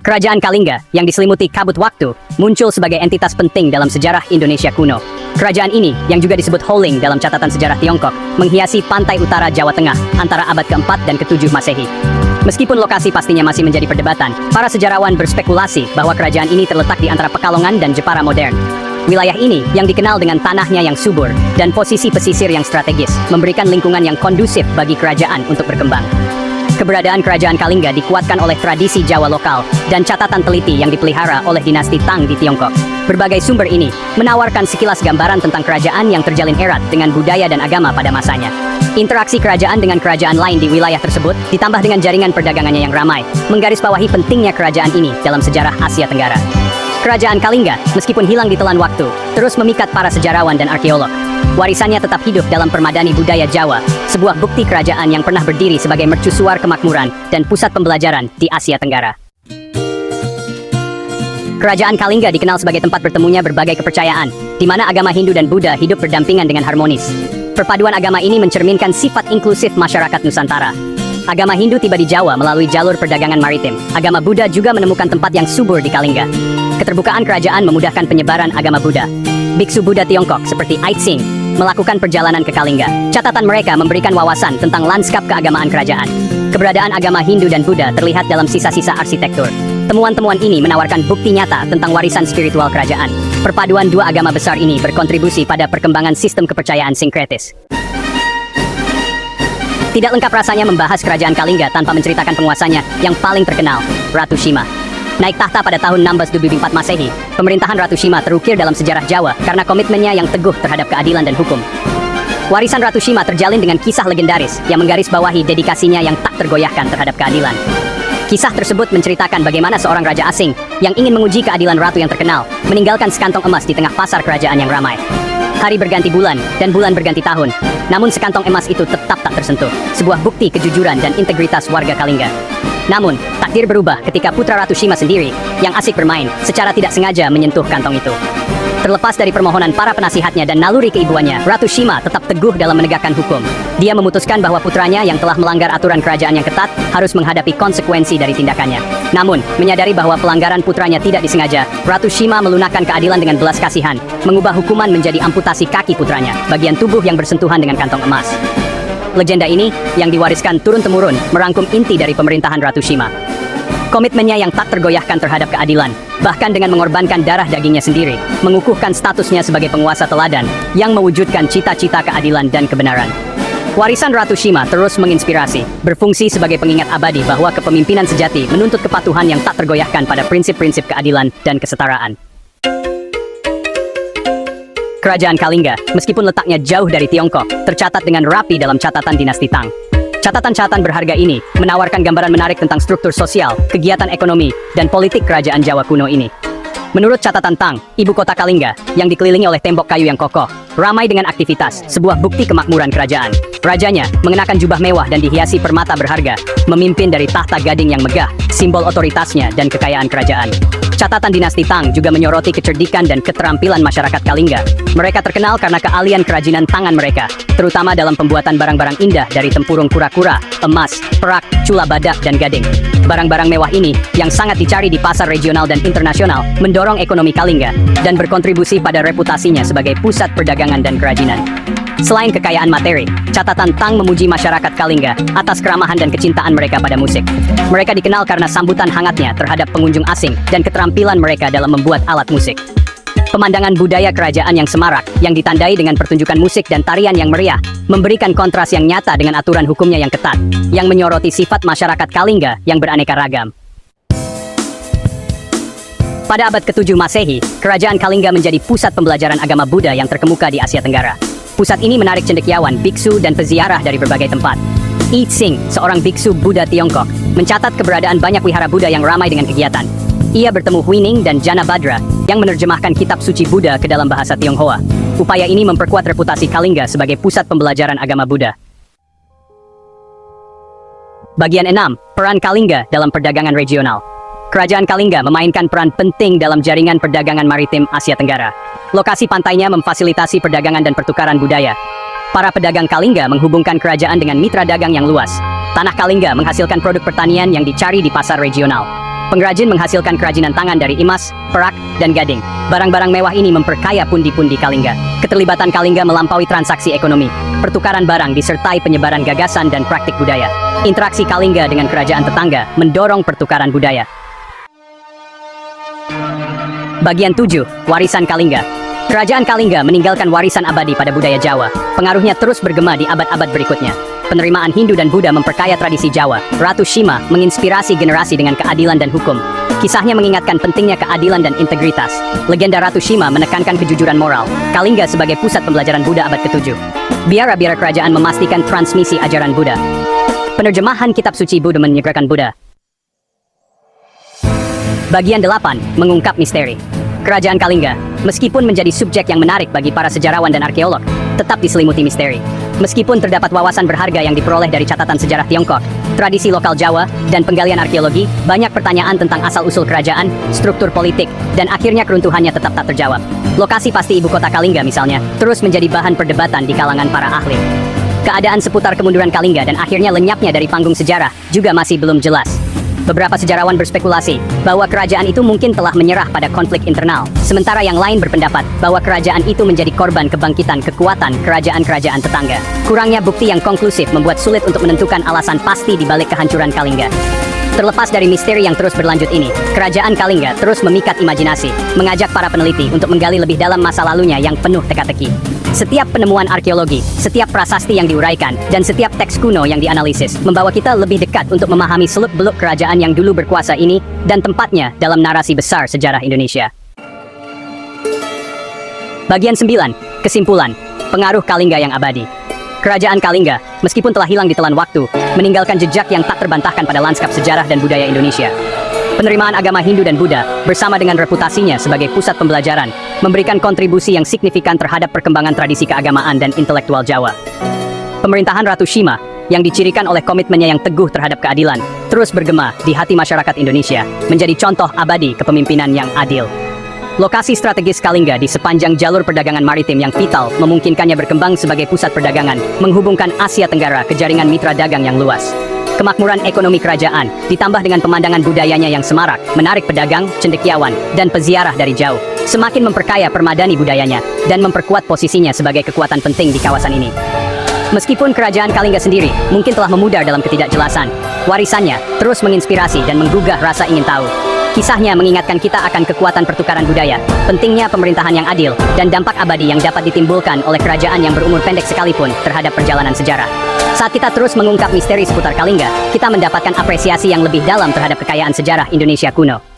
Kerajaan Kalingga, yang diselimuti kabut waktu, muncul sebagai entitas penting dalam sejarah Indonesia kuno. Kerajaan ini, yang juga disebut Holing dalam catatan sejarah Tiongkok, menghiasi pantai utara Jawa Tengah antara abad ke-4 dan ke-7 Masehi. Meskipun lokasi pastinya masih menjadi perdebatan, para sejarawan berspekulasi bahwa kerajaan ini terletak di antara Pekalongan dan Jepara modern. Wilayah ini, yang dikenal dengan tanahnya yang subur dan posisi pesisir yang strategis, memberikan lingkungan yang kondusif bagi kerajaan untuk berkembang. Keberadaan kerajaan Kalingga dikuatkan oleh tradisi Jawa lokal dan catatan teliti yang dipelihara oleh dinasti Tang di Tiongkok. Berbagai sumber ini menawarkan sekilas gambaran tentang kerajaan yang terjalin erat dengan budaya dan agama pada masanya. Interaksi kerajaan dengan kerajaan lain di wilayah tersebut, ditambah dengan jaringan perdagangannya yang ramai, menggarisbawahi pentingnya kerajaan ini dalam sejarah Asia Tenggara. Kerajaan Kalingga, meskipun hilang di telan waktu, terus memikat para sejarawan dan arkeolog. Warisannya tetap hidup dalam permadani budaya Jawa, sebuah bukti kerajaan yang pernah berdiri sebagai mercusuar kemakmuran dan pusat pembelajaran di Asia Tenggara. Kerajaan Kalingga dikenal sebagai tempat bertemunya berbagai kepercayaan, di mana agama Hindu dan Buddha hidup berdampingan dengan harmonis. Perpaduan agama ini mencerminkan sifat inklusif masyarakat Nusantara. Agama Hindu tiba di Jawa melalui jalur perdagangan maritim. Agama Buddha juga menemukan tempat yang subur di Kalingga. Keterbukaan kerajaan memudahkan penyebaran agama Buddha. Biksu Buddha Tiongkok seperti Aitsing melakukan perjalanan ke Kalingga. Catatan mereka memberikan wawasan tentang lanskap keagamaan kerajaan. Keberadaan agama Hindu dan Buddha terlihat dalam sisa-sisa arsitektur. Temuan-temuan ini menawarkan bukti nyata tentang warisan spiritual kerajaan. Perpaduan dua agama besar ini berkontribusi pada perkembangan sistem kepercayaan sinkretis. Tidak lengkap rasanya membahas kerajaan Kalingga tanpa menceritakan penguasanya yang paling terkenal, Ratu Shima. Naik tahta pada tahun 1624 Masehi, pemerintahan Ratu Shima terukir dalam sejarah Jawa karena komitmennya yang teguh terhadap keadilan dan hukum. Warisan Ratu Shima terjalin dengan kisah legendaris yang menggarisbawahi dedikasinya yang tak tergoyahkan terhadap keadilan. Kisah tersebut menceritakan bagaimana seorang raja asing yang ingin menguji keadilan ratu yang terkenal, meninggalkan sekantong emas di tengah pasar kerajaan yang ramai. Hari berganti bulan, dan bulan berganti tahun. Namun sekantong emas itu tetap tak tersentuh, sebuah bukti kejujuran dan integritas warga Kalingga. Namun, takdir berubah ketika putra Ratu Shima sendiri, yang asik bermain, secara tidak sengaja menyentuh kantong itu. Terlepas dari permohonan para penasihatnya dan naluri keibuannya, Ratu Shima tetap teguh dalam menegakkan hukum. Dia memutuskan bahwa putranya yang telah melanggar aturan kerajaan yang ketat harus menghadapi konsekuensi dari tindakannya. Namun, menyadari bahwa pelanggaran putranya tidak disengaja, Ratu Shima melunakkan keadilan dengan belas kasihan, mengubah hukuman menjadi amputasi kaki putranya, bagian tubuh yang bersentuhan dengan kantong emas. Legenda ini, yang diwariskan turun-temurun, merangkum inti dari pemerintahan Ratu Shima. Komitmennya yang tak tergoyahkan terhadap keadilan, bahkan dengan mengorbankan darah dagingnya sendiri, mengukuhkan statusnya sebagai penguasa teladan yang mewujudkan cita-cita keadilan dan kebenaran. Warisan Ratu Shima terus menginspirasi, berfungsi sebagai pengingat abadi bahwa kepemimpinan sejati menuntut kepatuhan yang tak tergoyahkan pada prinsip-prinsip keadilan dan kesetaraan. Kerajaan Kalingga, meskipun letaknya jauh dari Tiongkok, tercatat dengan rapi dalam catatan dinasti Tang. Catatan-catatan berharga ini menawarkan gambaran menarik tentang struktur sosial, kegiatan ekonomi, dan politik kerajaan Jawa kuno ini. Menurut catatan Tang, ibu kota Kalingga, yang dikelilingi oleh tembok kayu yang kokoh, ramai dengan aktivitas, sebuah bukti kemakmuran kerajaan. Rajanya, mengenakan jubah mewah dan dihiasi permata berharga, memimpin dari tahta gading yang megah, simbol otoritasnya dan kekayaan kerajaan. Catatan dinasti Tang juga menyoroti kecerdikan dan keterampilan masyarakat Kalingga. Mereka terkenal karena keahlian kerajinan tangan mereka, terutama dalam pembuatan barang-barang indah dari tempurung kura-kura, emas, perak, cula badak, dan gading. Barang-barang mewah ini, yang sangat dicari di pasar regional dan internasional, mendorong ekonomi Kalingga dan berkontribusi pada reputasinya sebagai pusat perdagangan dan kerajinan. Selain kekayaan materi, catatan Tang memuji masyarakat Kalingga atas keramahan dan kecintaan mereka pada musik. Mereka dikenal karena sambutan hangatnya terhadap pengunjung asing dan keterampilan mereka dalam membuat alat musik. Pemandangan budaya kerajaan yang semarak, yang ditandai dengan pertunjukan musik dan tarian yang meriah, memberikan kontras yang nyata dengan aturan hukumnya yang ketat, yang menyoroti sifat masyarakat Kalingga yang beraneka ragam. Pada abad ke-7 Masehi, kerajaan Kalingga menjadi pusat pembelajaran agama Buddha yang terkemuka di Asia Tenggara. Pusat ini menarik cendekiawan, biksu, dan peziarah dari berbagai tempat. Aitsing, seorang biksu Buddha Tiongkok, mencatat keberadaan banyak wihara Buddha yang ramai dengan kegiatan. Ia bertemu Huining dan Janabhadra, yang menerjemahkan kitab suci Buddha ke dalam bahasa Tionghoa. Upaya ini memperkuat reputasi Kalingga sebagai pusat pembelajaran agama Buddha. Bagian 6. Peran Kalingga dalam perdagangan regional. Kerajaan Kalingga memainkan peran penting dalam jaringan perdagangan maritim Asia Tenggara. Lokasi pantainya memfasilitasi perdagangan dan pertukaran budaya. Para pedagang Kalingga menghubungkan kerajaan dengan mitra dagang yang luas. Tanah Kalingga menghasilkan produk pertanian yang dicari di pasar regional. Pengrajin menghasilkan kerajinan tangan dari emas, perak, dan gading. Barang-barang mewah ini memperkaya pundi-pundi Kalingga. Keterlibatan Kalingga melampaui transaksi ekonomi, pertukaran barang disertai penyebaran gagasan dan praktik budaya. Interaksi Kalingga dengan kerajaan tetangga mendorong pertukaran budaya. Bagian 7. Warisan Kalingga. Kerajaan Kalingga meninggalkan warisan abadi pada budaya Jawa. Pengaruhnya terus bergema di abad-abad berikutnya. Penerimaan Hindu dan Buddha memperkaya tradisi Jawa. Ratu Shima menginspirasi generasi dengan keadilan dan hukum. Kisahnya mengingatkan pentingnya keadilan dan integritas. Legenda Ratu Shima menekankan kejujuran moral. Kalingga sebagai pusat pembelajaran Buddha abad ke-7. Biara-biara kerajaan memastikan transmisi ajaran Buddha. Penerjemahan kitab suci Buddha menyegerakan Buddha. Bagian 8. Mengungkap misteri. Kerajaan Kalingga, meskipun menjadi subjek yang menarik bagi para sejarawan dan arkeolog, tetap diselimuti misteri. Meskipun terdapat wawasan berharga yang diperoleh dari catatan sejarah Tiongkok, tradisi lokal Jawa, dan penggalian arkeologi, banyak pertanyaan tentang asal-usul kerajaan, struktur politik, dan akhirnya keruntuhannya tetap tak terjawab. Lokasi pasti ibu kota Kalingga misalnya, terus menjadi bahan perdebatan di kalangan para ahli. Keadaan seputar kemunduran Kalingga dan akhirnya lenyapnya dari panggung sejarah juga masih belum jelas. Beberapa sejarawan berspekulasi bahwa kerajaan itu mungkin telah menyerah pada konflik internal, sementara yang lain berpendapat bahwa kerajaan itu menjadi korban kebangkitan kekuatan kerajaan-kerajaan tetangga. Kurangnya bukti yang konklusif membuat sulit untuk menentukan alasan pasti di balik kehancuran Kalingga. Terlepas dari misteri yang terus berlanjut ini, kerajaan Kalingga terus memikat imajinasi, mengajak para peneliti untuk menggali lebih dalam masa lalunya yang penuh teka-teki. Setiap penemuan arkeologi, setiap prasasti yang diuraikan, dan setiap teks kuno yang dianalisis membawa kita lebih dekat untuk memahami seluk-beluk kerajaan yang dulu berkuasa ini dan tempatnya dalam narasi besar sejarah Indonesia. Bagian 9. Kesimpulan. Pengaruh Kalingga yang abadi. Kerajaan Kalingga, meskipun telah hilang di telan waktu, meninggalkan jejak yang tak terbantahkan pada lanskap sejarah dan budaya Indonesia. Penerimaan agama Hindu dan Buddha, bersama dengan reputasinya sebagai pusat pembelajaran, memberikan kontribusi yang signifikan terhadap perkembangan tradisi keagamaan dan intelektual Jawa. Pemerintahan Ratu Shima, yang dicirikan oleh komitmennya yang teguh terhadap keadilan, terus bergema di hati masyarakat Indonesia, menjadi contoh abadi kepemimpinan yang adil. Lokasi strategis Kalingga di sepanjang jalur perdagangan maritim yang vital memungkinkannya berkembang sebagai pusat perdagangan, menghubungkan Asia Tenggara ke jaringan mitra dagang yang luas. Kemakmuran ekonomi kerajaan, ditambah dengan pemandangan budayanya yang semarak, menarik pedagang, cendekiawan, dan peziarah dari jauh, semakin memperkaya permadani budayanya, dan memperkuat posisinya sebagai kekuatan penting di kawasan ini. Meskipun kerajaan Kalingga sendiri mungkin telah memudar dalam ketidakjelasan, warisannya terus menginspirasi dan menggugah rasa ingin tahu. Kisahnya mengingatkan kita akan kekuatan pertukaran budaya, pentingnya pemerintahan yang adil, dan dampak abadi yang dapat ditimbulkan oleh kerajaan yang berumur pendek sekalipun terhadap perjalanan sejarah. Saat kita terus mengungkap misteri seputar Kalingga, kita mendapatkan apresiasi yang lebih dalam terhadap kekayaan sejarah Indonesia kuno.